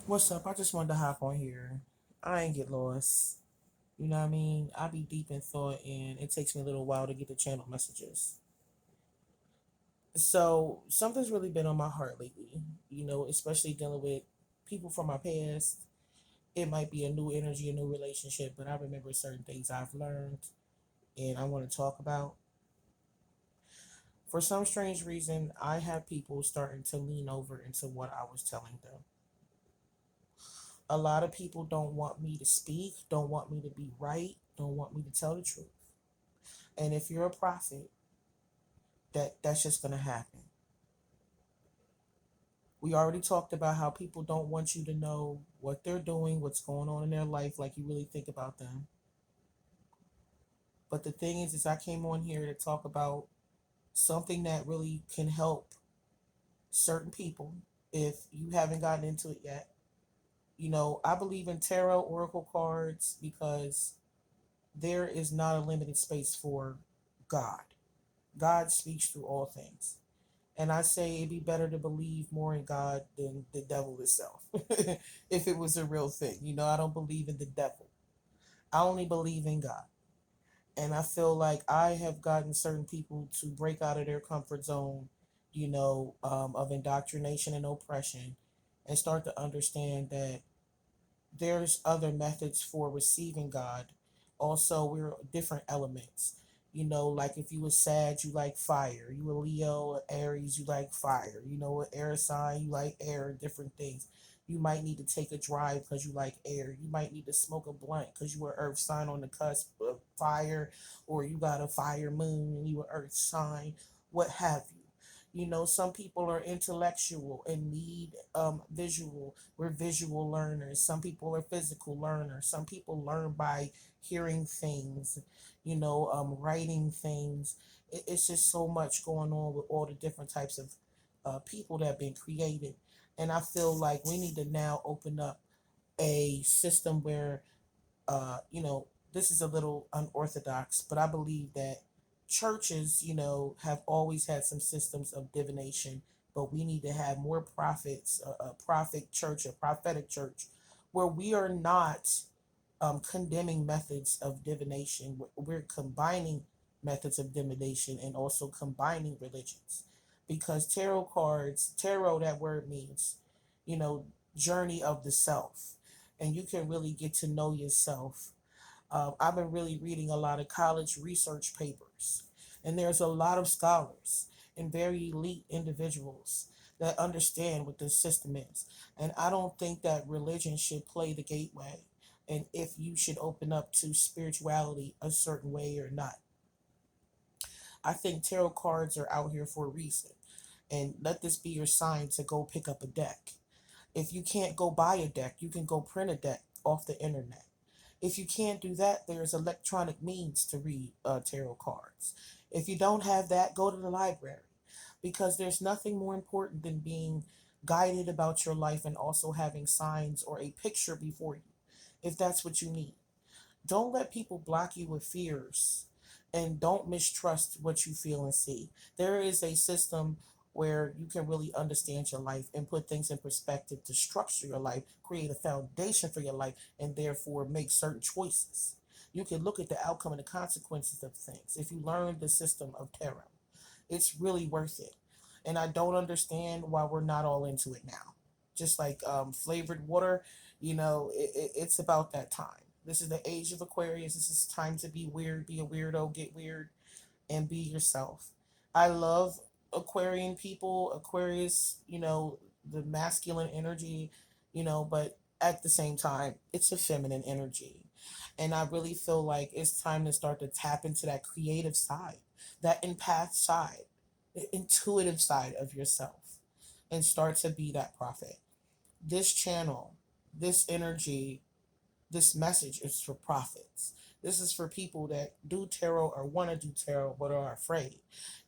What's up? I just wanted to hop on here. I ain't get lost. You know what I mean? I be deep in thought and it takes me a little while to get the channel messages. So something's really been on my heart lately, especially dealing with people from my past. It might be a new energy, a new relationship, but I remember certain things I've learned and I want to talk about. For some strange reason, I have people starting to lean over into what I was telling them. A lot of people don't want me to speak, don't want me to be right, don't want me to tell the truth. And if you're a prophet, that's just gonna happen. We already talked about how people don't want you to know what they're doing, what's going on in their life, like you really think about them. But the thing is I came on here to talk about something that really can help certain people if you haven't gotten into it yet. I believe in tarot oracle cards because there is not a limited space for God. God speaks through all things. And I say it'd be better to believe more in God than the devil itself. If it was a real thing. I don't believe in the devil. I only believe in God. And I feel like I have gotten certain people to break out of their comfort zone, of indoctrination and oppression and start to understand that there's other methods for receiving God. Also, we're different elements. Like if you were Sag, you like fire. You were Leo, Aries, you like fire. An air sign, you like air, different things. You might need to take a drive because you like air. You might need to smoke a blunt because you were Earth sign on the cusp of fire, or you got a fire moon and you were Earth sign, what have you. Some people are intellectual and need visual. We're visual learners. Some people are physical learners. Some people learn by hearing things, writing things. It's just so much going on with all the different types of people that have been created. And I feel like we need to now open up a system where this is a little unorthodox, but I believe that churches, have always had some systems of divination, but we need to have more prophets, a prophet church, a prophetic church, where we are not condemning methods of divination. We're combining methods of divination and also combining religions. Because tarot, that word means, you know, journey of the self. And you can really get to know yourself. I've been really reading a lot of college research papers, and there's a lot of scholars and very elite individuals that understand what this system is. And I don't think that religion should play the gateway and if you should open up to spirituality a certain way or not. I think tarot cards are out here for a reason. And let this be your sign to go pick up a deck. If you can't go buy a deck, you can go print a deck off the internet. If you can't do that, there's electronic means to read tarot cards. If you don't have that, go to the library because there's nothing more important than being guided about your life and also having signs or a picture before you, if that's what you need. Don't let people block you with fears and don't mistrust what you feel and see. There is a system where you can really understand your life and put things in perspective to structure your life, create a foundation for your life, and therefore make certain choices. You can look at the outcome and the consequences of things if you learn the system of tarot. It's really worth it. And I don't understand why we're not all into it now. Just like flavored water, it's about that time. This is the age of Aquarius. This is time to be weird, be a weirdo, get weird, and be yourself. I love Aquarian people, Aquarius, the masculine energy, but at the same time, it's a feminine energy. And I really feel like it's time to start to tap into that creative side, that empath side, the intuitive side of yourself, and start to be that prophet. This channel, this energy, this message is for prophets. This is for people that do tarot or want to do tarot but are afraid.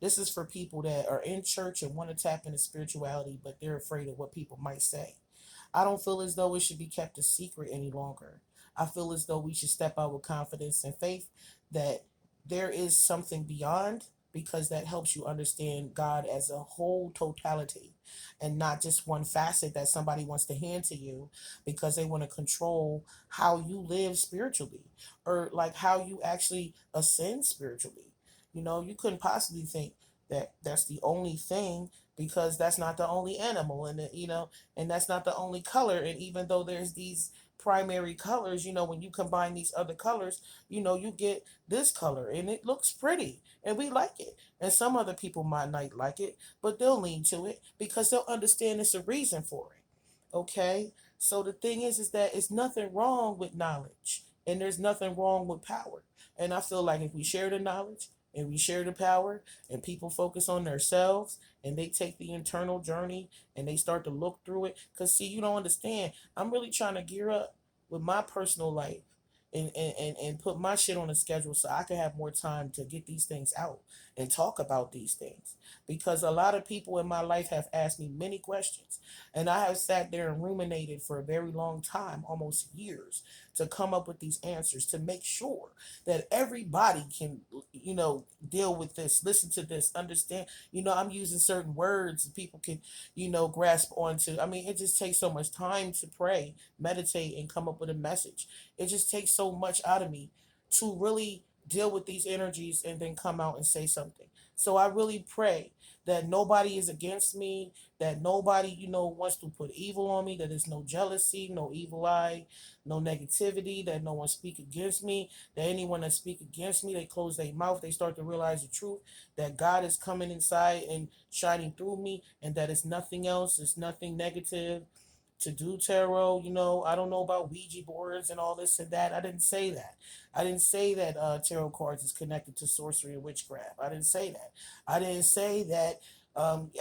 This is for people that are in church and want to tap into spirituality but they're afraid of what people might say. I don't feel as though it should be kept a secret any longer. I feel as though we should step out with confidence and faith that there is something beyond because that helps you understand God as a whole totality and not just one facet that somebody wants to hand to you because they want to control how you live spiritually or like how you actually ascend spiritually. You couldn't possibly think that that's the only thing because that's not the only animal and that's not the only color. And even though there's these primary colors, when you combine these other colors, you get this color and it looks pretty and we like it. And some other people might not like it, but they'll lean to it because they'll understand it's a reason for it. Okay? So the thing is that it's nothing wrong with knowledge and there's nothing wrong with power. And I feel like if we share the knowledge and we share the power and people focus on themselves and they take the internal journey and they start to look through it. Because, see, you don't understand. I'm really trying to gear up with my personal life and put my shit on a schedule so I can have more time to get these things out and talk about these things. Because a lot of people in my life have asked me many questions, and I have sat there and ruminated for a very long time, almost years, to come up with these answers to make sure that everybody can, deal with this, listen to this, understand. I'm using certain words that people can, grasp onto. I mean, it just takes so much time to pray, meditate, and come up with a message. It just takes so much out of me to really deal with these energies and then come out and say something. So I really pray that nobody is against me, that nobody, wants to put evil on me, that there's no jealousy, no evil eye, no negativity, that no one speak against me, that anyone that speak against me, they close their mouth, they start to realize the truth, that God is coming inside and shining through me, and that it's nothing else, it's nothing negative to do tarot. I don't know about Ouija boards and all this and that. I didn't say that. I didn't say that tarot cards is connected to sorcery and witchcraft. I didn't say that. I didn't say that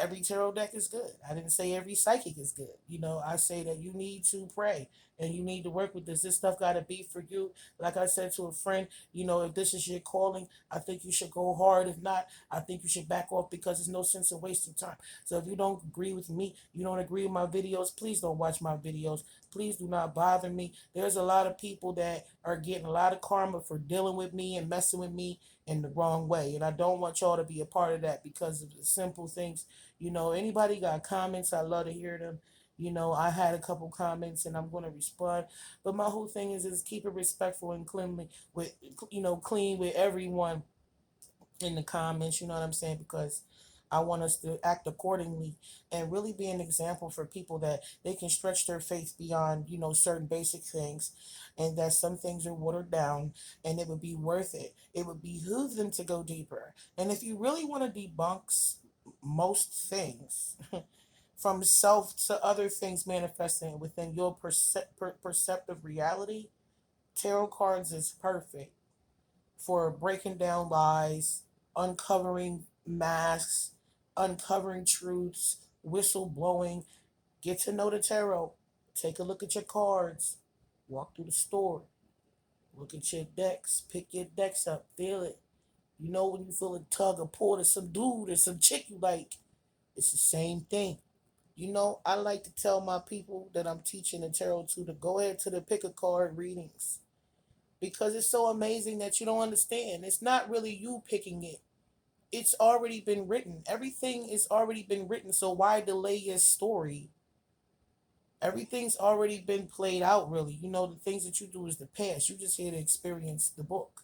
every tarot deck is good. I didn't say every psychic is good. I say that you need to pray and you need to work with this. This stuff got to be for you. Like I said to a friend, if this is your calling, I think you should go hard. If not, I think you should back off because there's no sense in wasting time. So if you don't agree with me, you don't agree with my videos, please don't watch my videos. Please do not bother me. There's a lot of people that are getting a lot of karma for dealing with me and messing with me in the wrong way. And I don't want y'all to be a part of that because of the simple things. Anybody got comments, I love to hear them. I had a couple comments and I'm going to respond. But my whole thing is keep it respectful and cleanly with, clean with everyone in the comments, you know what I'm saying? Because I want us to act accordingly and really be an example for people that they can stretch their faith beyond, certain basic things and that some things are watered down and it would be worth it. It would behoove them to go deeper. And if you really want to debunk most things, from self to other things manifesting within your perceptive reality, tarot cards is perfect for breaking down lies, uncovering masks, uncovering truths, whistle blowing. Get to know the tarot. Take a look at your cards. Walk through the store. Look at your decks. Pick your decks up. Feel it. When you feel a tug or pull to some dude or some chick you like, it's the same thing. I like to tell my people that I'm teaching the tarot to go ahead to the pick a card readings because it's so amazing that you don't understand. It's not really you picking it. It's already been written. Everything is already been written. So why delay your story? Everything's already been played out, really. The things that you do is the past. You just here to experience the book.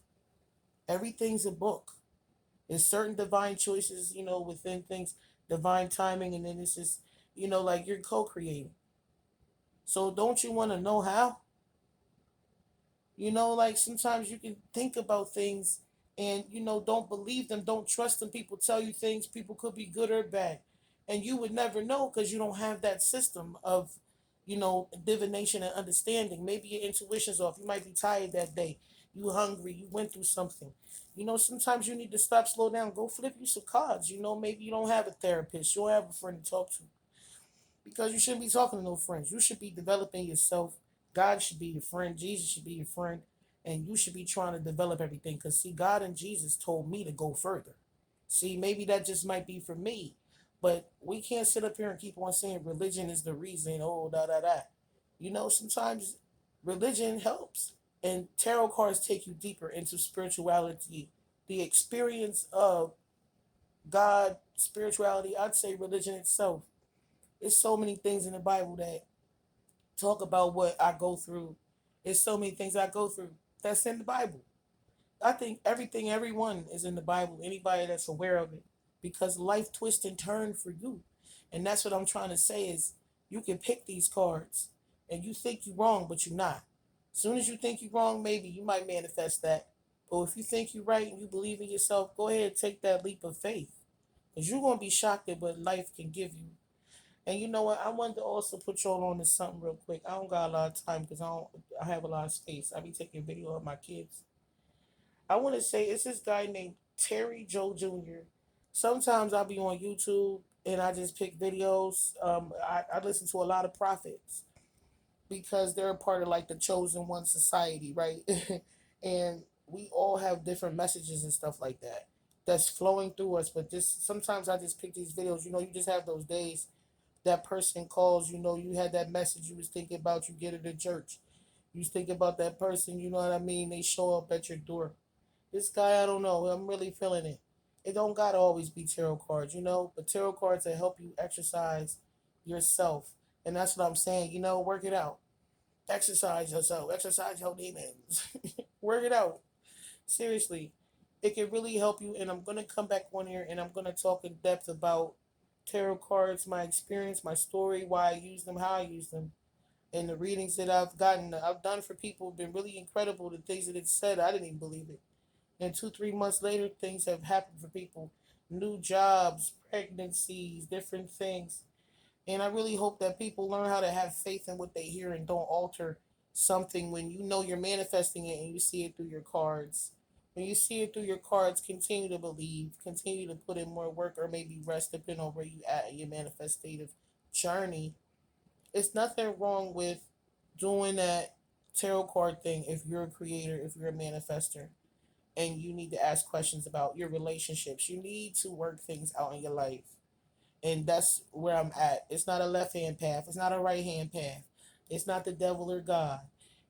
Everything's a book. There's certain divine choices, within things, divine timing, and then it's just, like you're co-creating. So don't you want to know how? Like sometimes you can think about things and, don't believe them, don't trust them. People tell you things, people could be good or bad. And you would never know because you don't have that system of, divination and understanding. Maybe your intuition's off. You might be tired that day. You hungry. You went through something. Sometimes you need to stop, slow down, go flip you some cards. Maybe you don't have a therapist. You don't have a friend to talk to because you shouldn't be talking to no friends. You should be developing yourself. God should be your friend. Jesus should be your friend. And you should be trying to develop everything. Because, see, God and Jesus told me to go further. See, maybe that just might be for me. But we can't sit up here and keep on saying religion is the reason. Oh, da, da, da. Sometimes religion helps. And tarot cards take you deeper into spirituality. The experience of God, spirituality, I'd say religion itself. There's so many things in the Bible that talk about what I go through. There's so many things I go through that's in the Bible. I think everything, everyone is in the Bible, anybody that's aware of it, because life twists and turn for you. And that's what I'm trying to say is you can pick these cards and you think you're wrong, but you're not. As soon as you think you're wrong, maybe you might manifest that. But if you think you're right and you believe in yourself, go ahead and take that leap of faith. Because you're going to be shocked at what life can give you. And you know what? I wanted to also put y'all on to something real quick. I don't got a lot of time because I have a lot of space. I be taking video of my kids. I want to say it's this guy named Terry Joe Jr. Sometimes I'll be on YouTube and I just pick videos. I listen to a lot of prophets because they're a part of like the chosen one society, right? And we all have different messages and stuff like that that's flowing through us. But just sometimes I just pick these videos. You just have those days that person calls. You had that message you was thinking about. You get it at church. You was thinking about that person. You know what I mean? They show up at your door. This guy, I don't know. I'm really feeling it. It don't gotta always be tarot cards, but tarot cards that help you exercise yourself. And that's what I'm saying. Work it out. Exercise yourself. Exercise your demons. Work it out. Seriously. It can really help you. And I'm gonna come back on here and I'm gonna talk in depth about tarot cards, my experience, my story, why I use them, how I use them, and the readings that I've done for people have been really incredible. The things that it said, I didn't even believe it. And 2, 3 months later, things have happened for people, new jobs, pregnancies, different things. And I really hope that people learn how to have faith in what they hear and don't alter something when you know you're manifesting it and you see it through your cards. When you see it through your cards, continue to believe, continue to put in more work, or maybe rest depending on where you at in your manifestative journey. It's nothing wrong with doing that tarot card thing if you're a creator, if you're a manifester, and you need to ask questions about your relationships. You need to work things out in your life. And that's where I'm at. It's not a left hand path, it's not a right hand path, it's not the devil or God.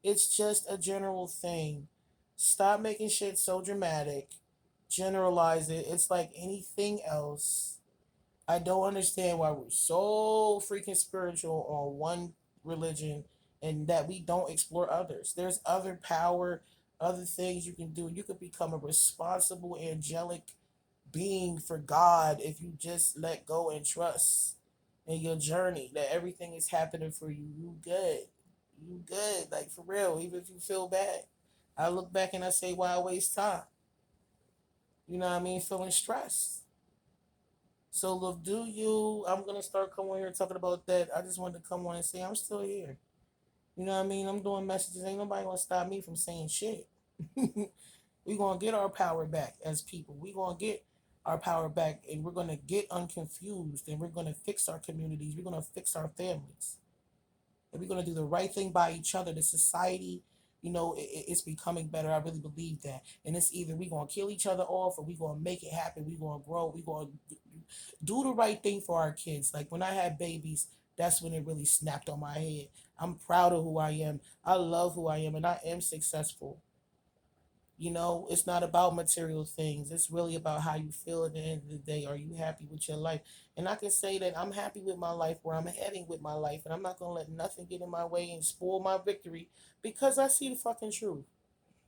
It's just a general thing. Stop making shit so dramatic. Generalize it. It's like anything else. I don't understand why we're so freaking spiritual on one religion and that we don't explore others. There's other power, other things you can do. You could become a responsible, angelic being for God if you just let go and trust in your journey that everything is happening for you. You good. You good. Like for real, even if you feel bad. I look back and I say, why waste time? You know what I mean? Feeling stressed. So look, do you? I'm gonna start coming here talking about that. I just wanted to come on and say I'm still here. You know what I mean? I'm doing messages. Ain't nobody gonna stop me from saying shit. We gonna get our power back as people. We gonna get our power back, and we're gonna get unconfused, and we're gonna fix our communities. We're gonna fix our families, and we're gonna do the right thing by each other. The society, it's becoming better. I really believe that, and it's either we gonna kill each other off, or we gonna make it happen. We gonna grow. We gonna do the right thing for our kids. Like when I had babies, that's when it really snapped on my head. I'm proud of who I am. I love who I am, and I am successful. It's not about material things. It's really about how you feel at the end of the day. Are you happy with your life? And I can say that I'm happy with my life, where I'm heading with my life, and I'm not gonna let nothing get in my way and spoil my victory because I see the fucking truth.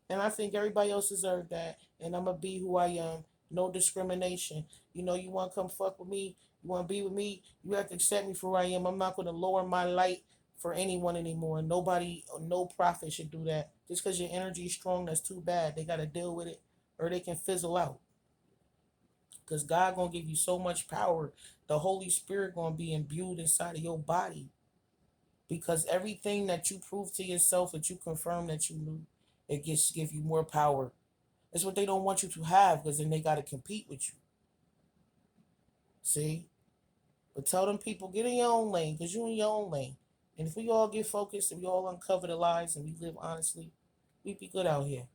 And I think everybody else deserves that. And I'm gonna be who I am. No discrimination. You wanna come fuck with me, you wanna be with me, you have to accept me for who I am. I'm not gonna lower my light for anyone anymore. Nobody, no prophet should do that. Just because your energy is strong, that's too bad. They gotta deal with it or they can fizzle out. Because God gonna give you so much power. The Holy Spirit gonna be imbued inside of your body. Because everything that you prove to yourself, that you confirm that you knew, it gets give you more power. It's what they don't want you to have because then they got to compete with you. See? But tell them people, get in your own lane because you in your own lane. And if we all get focused and we all uncover the lies and we live honestly, we be good out here.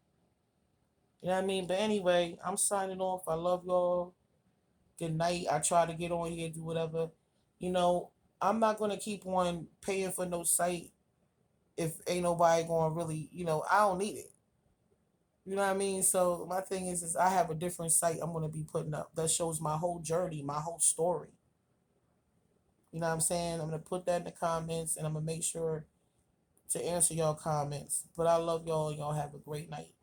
You know what I mean? But anyway, I'm signing off. I love y'all. Good night. I try to get on here, do whatever. You know, I'm not going to keep on paying for no site if ain't nobody going to really, I don't need it. You know what I mean? So my thing is I have a different site I'm gonna be putting up that shows my whole journey, my whole story. You know what I'm saying? I'm gonna put that in the comments and I'm gonna make sure to answer y'all comments. But I love y'all. Y'all have a great night.